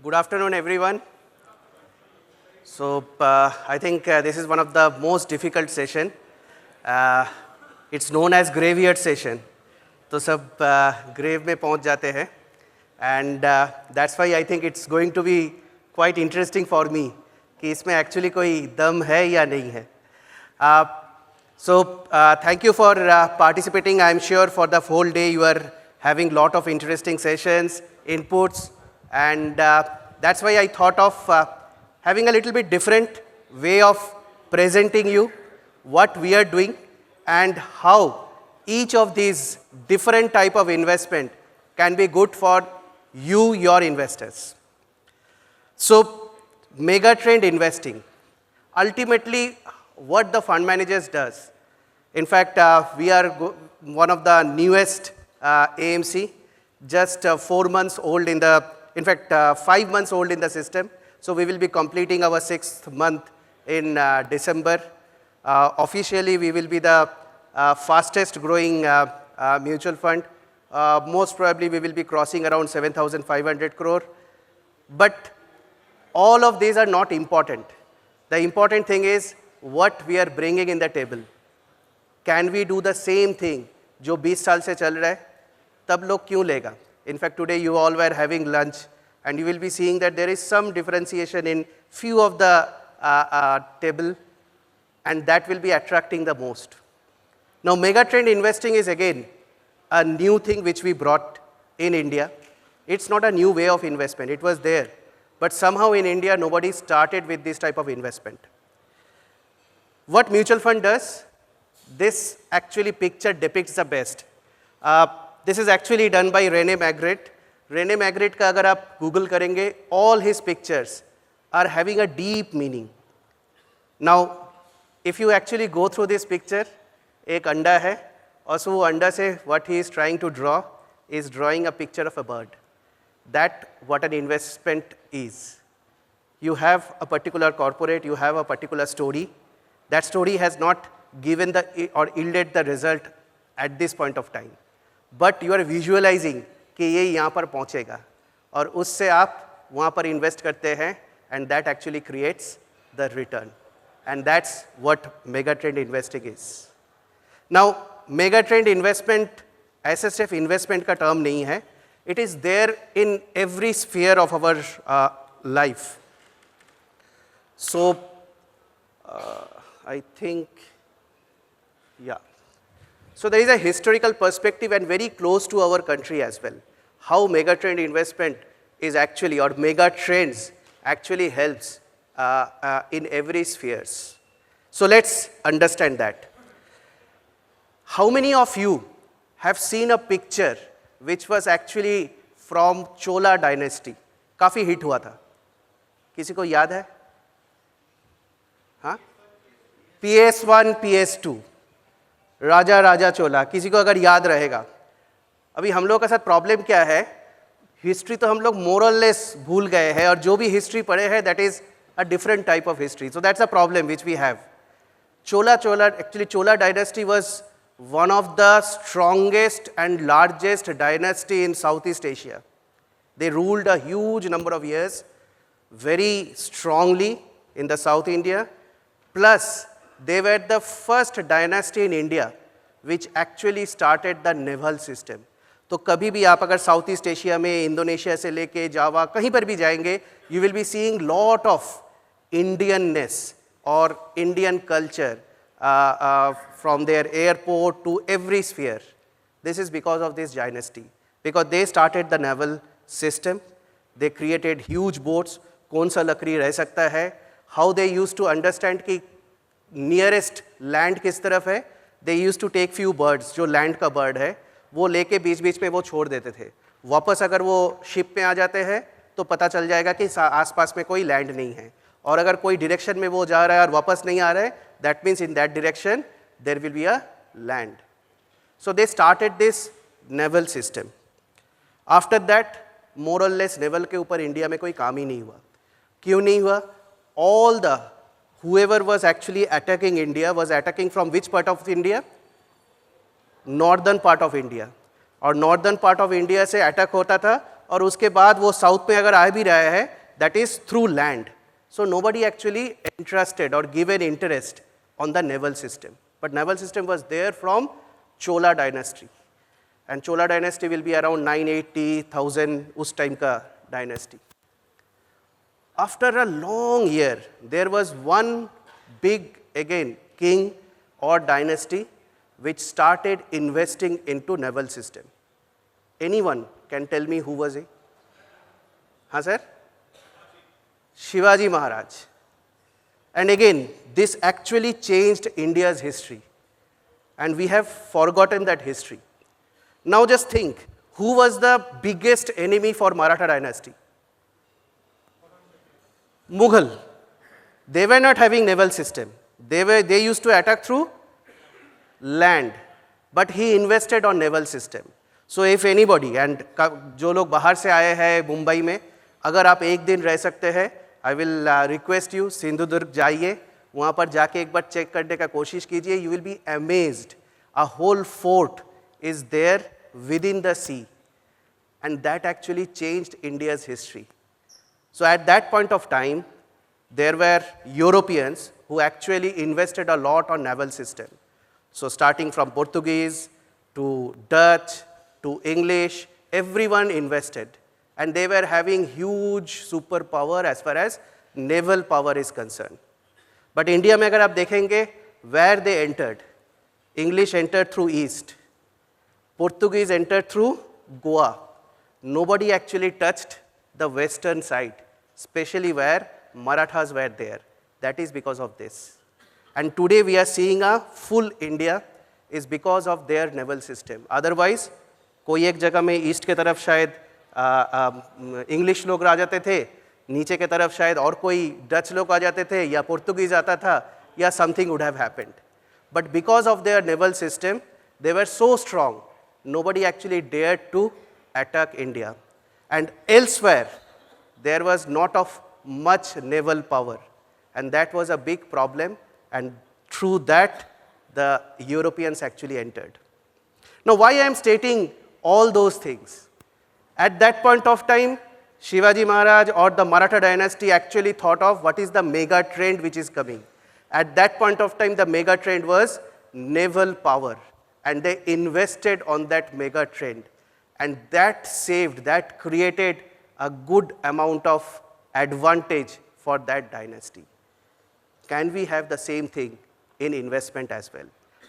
Good afternoon, everyone. So, I think this is one of the most difficult session. It's known as graveyard session. तो सब grave में पहुंच जाते हैं, and that's why I think it's going to be quite interesting for me कि इसमें actually कोई दम है या नहीं है. So, thank you for participating. I'm sure for the whole day you are having lot of interesting sessions, inputs, and that's why I thought of having a little bit different way of presenting you what we are doing and how each of these different type of investment can be good for you, your investors. So, mega trend investing. Ultimately, what the fund managers does. In fact, we are one of the newest AMC, just 4 months old in the, in fact, 5 months old in the system. So we will be completing our 6th month in December. Officially, we will be the fastest growing mutual fund. Most probably, we will be crossing around 7,500 crore. But all of these are not important. The important thing is what we are bringing in the table. Can we do the same thing जो 20 साल से चल रहा है, तब लोग क्यों लेगा? In fact, today you all were having lunch and you will be seeing that there is some differentiation in few of the table, and that will be attracting the most. Now, megatrend investing is again a new thing which we brought in India. It's not a new way of investment, it was there. But somehow in India, nobody started with this type of investment. What mutual fund does, this actually picture depicts the best. This is actually done by Rene Magritte. Rene Magritte का अगर आप Google करेंगे, all his pictures are having a deep meaning. Now, if you actually go through this picture, एक अंडा है, और so वो अंडा से what he is trying to draw is drawing a picture of a bird. That what an investment is. You have a particular corporate, you have a particular story. That story has not given the or yielded the result at this point of time. But you are visualizing कि ये यहाँ पर पहुँचेगा और उससे आप वहाँ पर invest करते हैं, and that actually creates the return. And that's what megatrend investing is. Now, megatrend investment ऐसे सिर्फ investment का term नहीं है. It is there in every sphere of our life. So, I think, yeah. So there is a historical perspective and very close to our country as well. How megatrend investment is actually, or megatrends actually helps in every spheres. So let's understand that. How many of you have seen a picture which was actually from Chola dynasty? काफी hit हुआ था. किसी को याद है? हाँ? PS1, PS2. राजा राजा चोला, किसी को अगर याद रहेगा. अभी हम लोग के साथ प्रॉब्लम क्या है, हिस्ट्री तो हम लोग मोरलेस भूल गए हैं, और जो भी हिस्ट्री पढ़े हैं that is a different type of history. So that's a problem which we have. Actually Chola dynasty was one of the strongest and largest dynasty in South East Asia. They ruled a huge number of years very strongly in the South India, plus they were the first dynasty in India which actually started the naval system. तो कभी भी आप अगर south East Asia में Indonesia से लेके जावा कहीं पर भी जाएंगे, you will be seeing lot of Indianness or Indian culture from their airport to every sphere. This is because of this dynasty, because they started the naval system. They created huge boats. कौन सा लकड़ी रह सकता है, how they use to understand कि nearest land किस तरफ है. They use to take few birds, जो लैंड का बर्ड है वो लेके बीच बीच में वो छोड़ देते थे. वापस अगर वो शिप में आ जाते हैं तो पता चल जाएगा कि आसपास में कोई लैंड नहीं है, और अगर कोई डायरेक्शन में वो जा रहा है और वापस नहीं आ रहा है, that means in that direction there will be a land. So they started this naval system. After that more और लेस नेवल के ऊपर इंडिया में कोई काम ही नहीं हुआ. क्यों नहीं हुआ? All the whoever was actually attacking India was attacking from which part of India? Northern part of India. और नॉर्दर्न पार्ट ऑफ इंडिया से अटैक होता था, और उसके बाद वो साउथ में अगर आ भी रहा है that is through land. So nobody actually entrusted or given interest on the naval system. But naval system was there from Chola dynasty. And Chola dynasty will be around 980,000 us time ka dynasty. After a long year, there was one big, again, king or dynasty which started investing into naval system. Anyone can tell me who was he? Haan, sir? Shivaji Maharaj. And again, this actually changed India's history. And we have forgotten that history. Now just think, who was the biggest enemy for Maratha dynasty? Mughal. They were not having naval system. They used to attack through land. But he invested on naval system. So if anybody, and जो लोग बाहर से आए हैं मुंबई में, अगर आप एक दिन रह सकते हैं, I will request you, Sindhudurg जाइए, वहाँ पर जाके एक बार चेक करने का कोशिश कीजिए, you will be amazed. A whole fort is there within the sea. And that actually changed India's history. So at that point of time, there were Europeans who actually invested a lot on naval system. So starting from Portuguese to Dutch to English, everyone invested. And they were having huge superpower as far as naval power is concerned. But India में अगर आप देखेंगे, where they entered, English entered through East, Portuguese entered through Goa. Nobody actually touched the western side, especially where Marathas were there. That is because of this. And today we are seeing a full India is because of their naval system. Otherwise, कोई एक जगह में east के तरफ शायद English लोग आ जाते थे, नीचे के तरफ शायद और कोई डच लोग आ जाते थे या पुर्तगालीज आता था या something would have happened. But because of their naval system, they were so strong, nobody actually dared to attack India. And elsewhere, there was not of much naval power. And that was a big problem. And through that, the Europeans actually entered. Now, why I am stating all those things? At that point of time, Shivaji Maharaj or the Maratha dynasty actually thought of what is the mega trend which is coming. At that point of time, the mega trend was naval power. And they invested on that mega trend. And that saved, that created a good amount of advantage for that dynasty. Can we have the same thing in investment as well?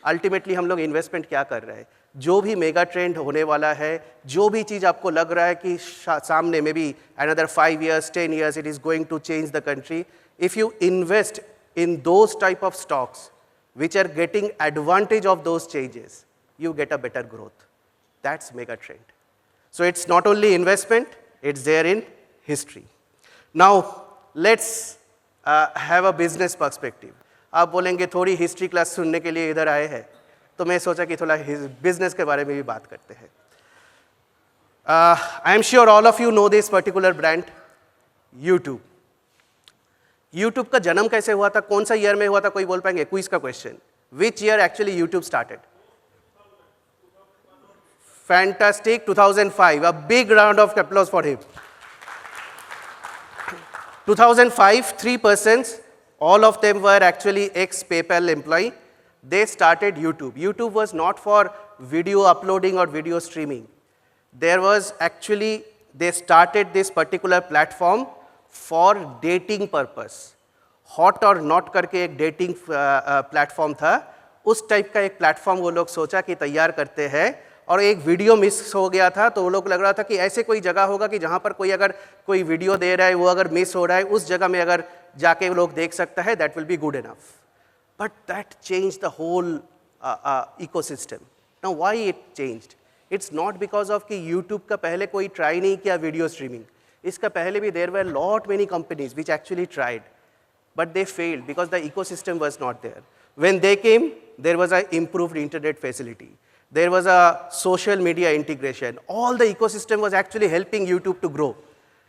Ultimately, हम लोग investment क्या कर रहे हैं? जो भी mega trend होने वाला है, जो भी चीज़ आपको लग रहा है कि सामने में भी another 5 years, 10 years, it is going to change the country. If you invest in those type of stocks which are getting advantage of those changes, you get a better growth. That's mega trend. So it's not only investment, it's there in history. Now, let's have a business perspective. आप बोलेंगे थोड़ी history class सुनने के लिए इधर आए हैं, तो मैं सोचा कि थोड़ा बिजनेस के बारे में भी बात करते हैं. I am sure all of you know this particular brand, YouTube. YouTube का जन्म कैसे हुआ था, कौन सा ईयर में हुआ था, कोई बोल पाएंगे? क्विज का question. Which year actually YouTube started? Fantastic, 2005. A big round of applause for him. 2005, 3 persons, all of them were actually ex-PayPal employee. They started YouTube. YouTube was not for video uploading or video streaming. There was actually, they started this particular platform for dating purpose. Hot or not करके एक dating platform था. उस type का एक platform वो लोग सोचा कि तैयार करते हैं. और एक वीडियो मिस हो गया था, तो वो लोग लग रहा था कि ऐसे कोई जगह होगा कि जहाँ पर कोई अगर कोई वीडियो दे रहा है, वो अगर मिस हो रहा है, उस जगह में अगर जाके लोग देख सकता है, that will be good enough. But that changed the whole ecosystem. Now why it changed? It's not because of कि YouTube का पहले कोई try नहीं किया वीडियो स्ट्रीमिंग. इसका पहले भी there were lot many companies which actually tried, but they failed because the ecosystem was not there. When they came, there was an improved internet facility. There was a social media integration. All the ecosystem was actually helping YouTube to grow.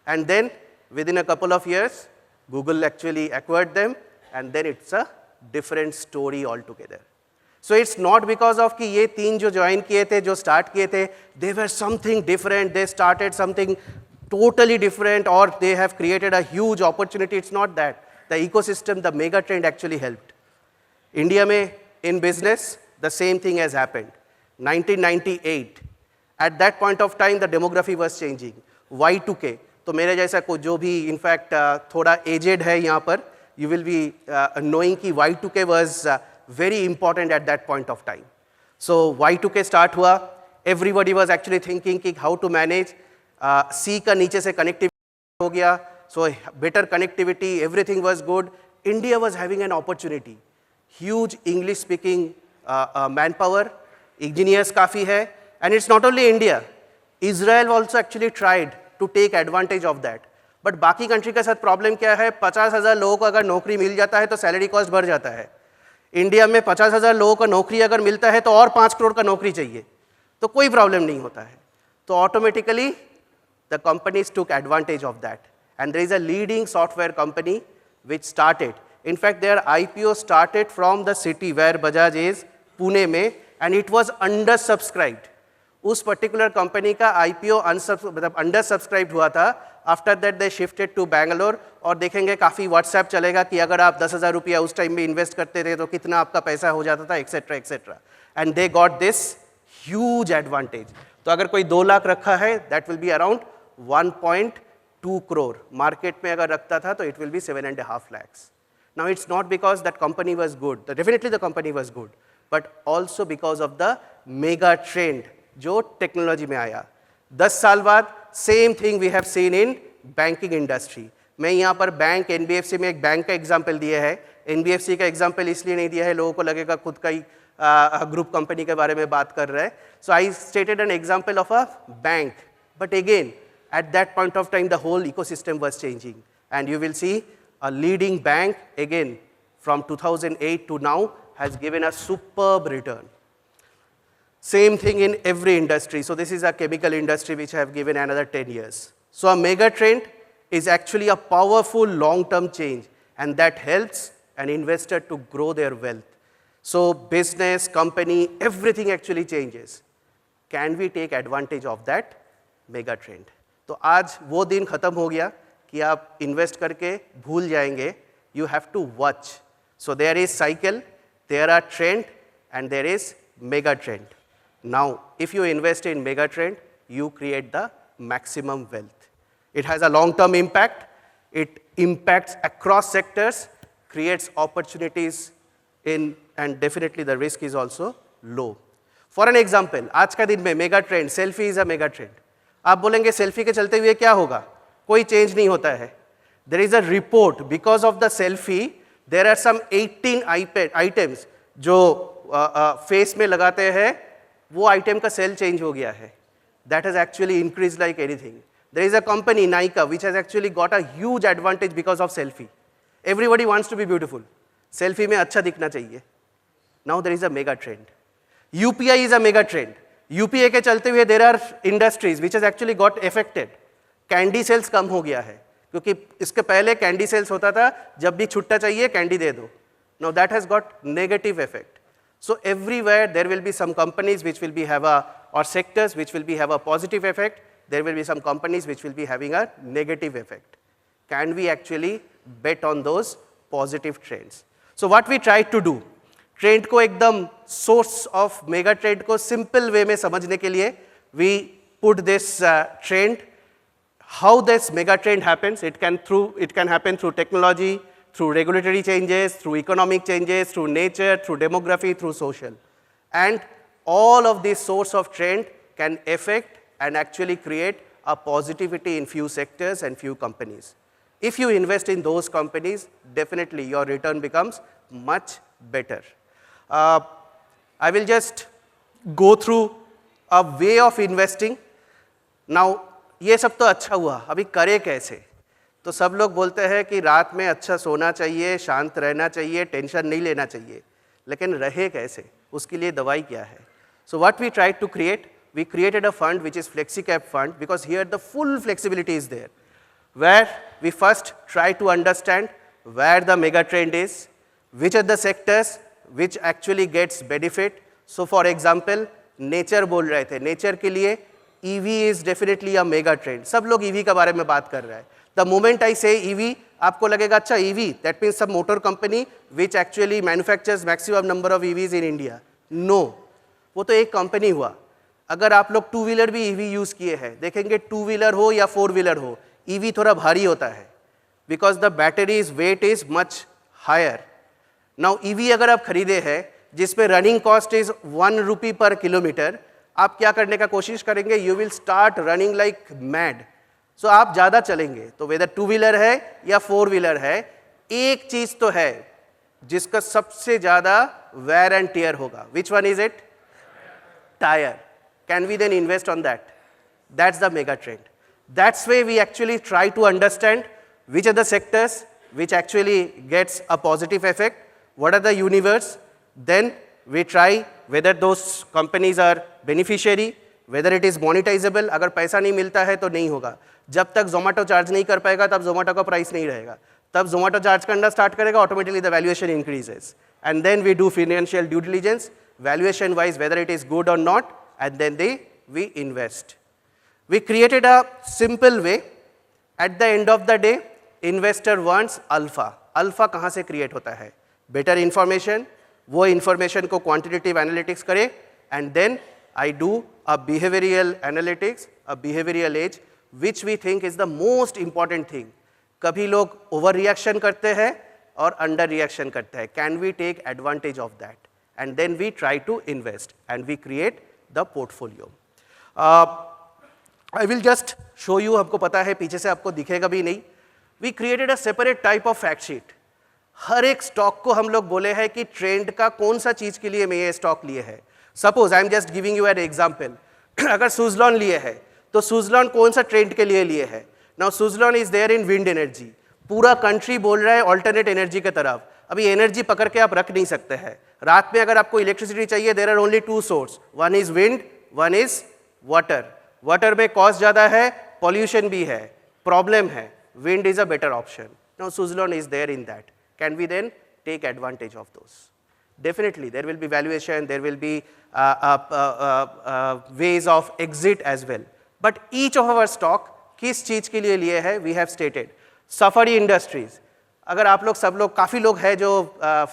And then within a couple of years, Google actually acquired them, and then it's a different story altogether. So it's not because of कि ये तीन जो join किए थे, जो start किए थे, they were something different. They started something totally different or they have created a huge opportunity. It's not that. The ecosystem, the mega trend actually helped. India mein, in business, the same thing has happened. 1998, at that point of time, the demography was changing. Y2K, तो मेरे जैसा को जो भी in fact थोड़ा aged है यहाँ पर, you will be knowing कि Y2K was very important at that point of time. So Y2K start हुआ, everybody was actually thinking कि how to manage, C का नीचे से connectivity हो गया, so better connectivity, everything was good. India was having an opportunity, huge English speaking manpower, engineers काफ़ी है, and it's not only India, Israel also actually tried to take advantage of that. But बाकी country के साथ problem क्या है, 50,000 लोगों को अगर नौकरी मिल जाता है तो सैलरी कॉस्ट बढ़ जाता है. इंडिया में 50,000 लोगों को नौकरी अगर मिलता है तो और 5 करोड़ का नौकरी चाहिए, तो कोई प्रॉब्लम नहीं होता है. तो automatically the companies took advantage of that and there is a leading software company which started. In fact their IPO started from the city where Bajaj is, Pune में, and it was under subscribed. उस particular company का IPO मतलब under subscribed हुआ था. After that they shifted to Bangalore. और देखेंगे काफ़ी WhatsApp चलेगा कि अगर आप 10,000 रुपया उस टाइम में इन्वेस्ट करते थे तो कितना आपका पैसा हो जाता था, etcetera etcetera. And they got this huge advantage. तो अगर कोई 2 लाख रखा है, that will be around 1.2 crore. Market में अगर रखता था तो it will be 7.5 lakhs. Now it's not because that company was good, definitely the company was good, but also because of the mega trend जो टेक्नोलॉजी में आया. 10 साल बाद same thing we have seen in banking industry. मैं यहाँ पर bank NBFC में एक बैंक का एग्जाम्पल दिया है. NBFC का एग्जाम्पल इसलिए नहीं दिया है, लोगों को लगेगा खुद का ही ग्रुप कंपनी के बारे में बात कर रहे हैं. So I stated an example of a bank, but again at that point of time the whole ecosystem was changing, and you will see a leading bank again from 2008 to now has given a superb return. Same thing in every industry. So this is a chemical industry which have given another 10 years. So a mega trend is actually a powerful long-term change, and that helps an investor to grow their wealth. So business, company, everything actually changes. Can we take advantage of that mega trend? तो आज वो दिन खत्म हो गया कि आप invest करके भूल जाएंगे. You have to watch. So there is cycle, there are trend, and there is mega trend. Now, if you invest in mega trend, you create the maximum wealth. It has a long-term impact. It impacts across sectors, creates opportunities in, and definitely the risk is also low. For an example, आज का दिन में mega trend, selfie is a mega trend. आप बोलेंगे selfie के चलते हुए क्या होगा? कोई change नहीं होता है. There is a report because of the selfie. There are some 18 items जो face में लगाते हैं, वो आइटम का सेल चेंज हो गया है. That has actually increase like anything. There is a company Nykaa which has actually got a huge advantage because of selfie. Everybody wants to be beautiful. Selfie में अच्छा दिखना चाहिए. Now there is a mega trend. UPI is a mega trend. UPI के चलते हुए there are industries which has actually got effected. Candy sales कम हो गया है, क्योंकि इसके पहले कैंडी सेल्स होता था, जब भी छुट्टा चाहिए कैंडी दे दो. Now that has got negative effect. So everywhere there will be some companies which will be have a, or sectors which will be have a positive effect. There will be some companies which will be having a negative effect. Can we actually bet on those positive trends? So what we try to do, trend को एकदम source of mega trend को simple way में समझने के लिए we put this trend. How this mega trend happens? It can happen through technology, through regulatory changes, through economic changes, through nature, through demography, through social. And all of these source of trend can affect and actually create a positivity in few sectors and few companies. If you invest in those companies, definitely your return becomes much better. I will just go through a way of investing. Now, ये सब तो अच्छा हुआ, अभी करें कैसे? तो सब लोग बोलते हैं कि रात में अच्छा सोना चाहिए, शांत रहना चाहिए, टेंशन नहीं लेना चाहिए. लेकिन रहे कैसे? उसके लिए दवाई क्या है? So what we tried to create, we created a fund which is FlexiCap fund, because here the full flexibility is there, where we first try to understand where the mega trend is, which are the sectors which actually gets benefit. So for example, nature बोल रहे थे, nature के लिए EV is definitely a mega trend. सब लोग EV के बारे में बात कर रहे हैं. The moment I say EV, आपको लगेगा अच्छा EV, that means some motor company which actually manufactures maximum number of EVs in India. No, वो तो एक कंपनी हुआ. अगर आप लोग टू व्हीलर भी EV यूज़ किए हैं, देखेंगे टू व्हीलर हो या फोर व्हीलर हो, EV थोड़ा भारी होता है, because the batteries weight is much higher. Now EV अगर आप खरीदे हैं जिसमें रनिंग कॉस्ट इज 1 रुपी पर किलोमीटर, आप क्या करने का कोशिश करेंगे, you will start running like mad. So आप ज़्यादा चलेंगे. तो वेदर टू व्हीलर है या फोर व्हीलर है, एक चीज़ तो है जिसका सबसे ज़्यादा वेयर एंड टियर होगा. Which one is it? Tyre. Can we then invest on that? That's the mega trend. That's way we actually try to understand which are the sectors which actually gets a positive effect, what are the universe, then we try whether those companies are beneficiary, whether it is monetizable. अगर पैसा नहीं मिलता है तो नहीं होगा. जब तक Zomato चार्ज नहीं कर पाएगा तब Zomato का प्राइस नहीं रहेगा. तब Zomato चार्ज करना स्टार्ट करेगा, automatically the valuation increases. And then we do financial due diligence, valuation wise whether it is good or not, and then we invest. We created a simple way. At the end of the day, investor wants alpha. Alpha कहाँ से create होता है? Better information. वो information को quantitative analytics करे, and then I do a behavioural analytics, a behavioural edge, which we think is the most important thing. कभी लोग over reaction करते हैं और अंडर रिएक्शन करते हैं. Can we take advantage of that? And then we try to invest and we create the portfolio. I will just show you. हमको पता है पीछे से आपको दिखेगा भी नहीं. We created a separate type of fact sheet. हर एक स्टॉक को हम लोग बोले हैं कि ट्रेंड का कौन सा चीज के लिए मैं ये स्टॉक लिए है. Suppose I am just giving you an example. अगर सुजलॉन लिए है तो सुजलॉन कौन सा ट्रेंड के लिए लिए है? Now Suzlon is there in wind energy. पूरा कंट्री बोल रहा है ऑल्टरनेट एनर्जी की तरफ. अभी एनर्जी पकड़ के आप रख नहीं सकते हैं. रात में अगर आपको इलेक्ट्रिसिटी चाहिए, there are only two source, one is wind, one is water. Water में कॉस्ट ज़्यादा है, पॉल्यूशन भी है, प्रॉब्लम है. Wind is a better option. Now Suzlon is there in that. Can we then take advantage of those? Definitely, there will be valuation, there will be ways of exit as well. But each of our stock किस चीज़ के लिए लिए है, we have stated. Safari Industries. अगर आप लोग सब लोग काफ़ी लोग हैं जो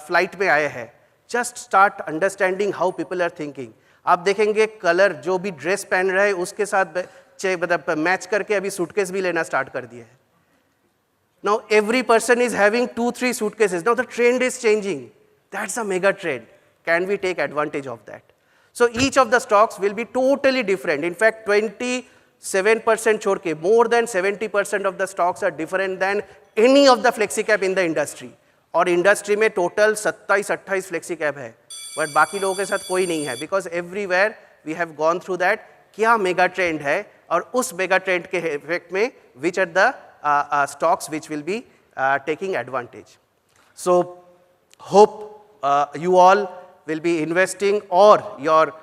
फ्लाइट में आए हैं, just start understanding how people are thinking. आप देखेंगे कलर जो भी ड्रेस पहन रहे हैं उसके साथ मतलब मैच करके अभी सूटकेस भी लेना स्टार्ट कर दिए हैं. Now every person is having 2-3 suitcases. Now the trend is changing. That's a mega trend. Can we take advantage of that? So each of the stocks will be totally different. In fact, 27% छोड़ के more than 70% of the stocks are different than any of the flexi cap in the industry. और industry में total 27-28 flexi cap है, but बाकी लोगों के साथ कोई नहीं है. Because everywhere we have gone through that. क्या मेगा ट्रेंड है और उस मेगा ट्रेंड के इफेक्ट में which are the stocks which will be taking advantage. So hope you all will be investing, or your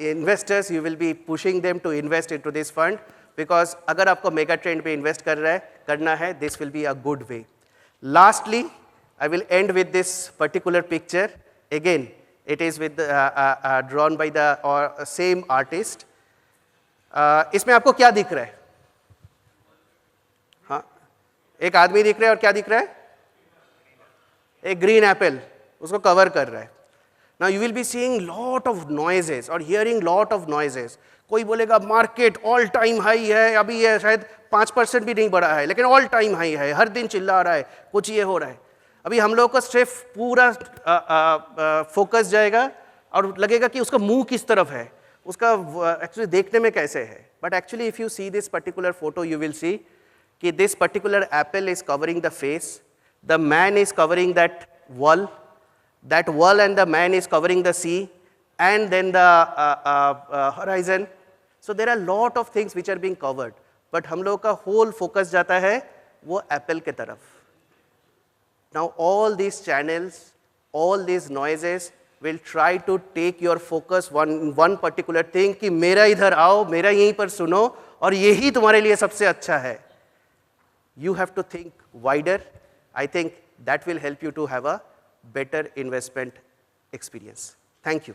investors, you will be pushing them to invest into this fund, because अगर आपको mega trend पे invest करना है, this will be a good way. Lastly, I will end with this particular picture. Again, it is with drawn by the same artist. इसमें आपको क्या दिख रहा है? एक आदमी दिख रहा है और क्या दिख रहा है? एक ग्रीन एप्पल उसको कवर कर रहा है. Now you will be seeing lot of noises और हियरिंग लॉट ऑफ नॉइजेस. कोई बोलेगा मार्केट ऑल टाइम हाई है, अभी ये शायद 5% भी नहीं बढ़ा है, लेकिन ऑल टाइम हाई है, हर दिन चिल्ला रहा है, कुछ ये हो रहा है. अभी हम लोग का सिर्फ पूरा फोकस जाएगा और लगेगा कि उसका मुंह किस तरफ है, उसका एक्चुअली देखने में कैसे है. But actually if you see this particular photo, you will see कि this particular apple is covering the face, the man is covering that wall and the man is covering the sea, and then the horizon. So there are lot of things which are being covered, but हम लोग का whole focus जाता है वो apple के तरफ. Now all these channels, all these noises will try to take your focus one particular thing कि मेरा इधर आओ, मेरा यहीं पर सुनो और यही तुम्हारे लिए सबसे अच्छा है. You have to think wider. I think that will help you to have a better investment experience. Thank you.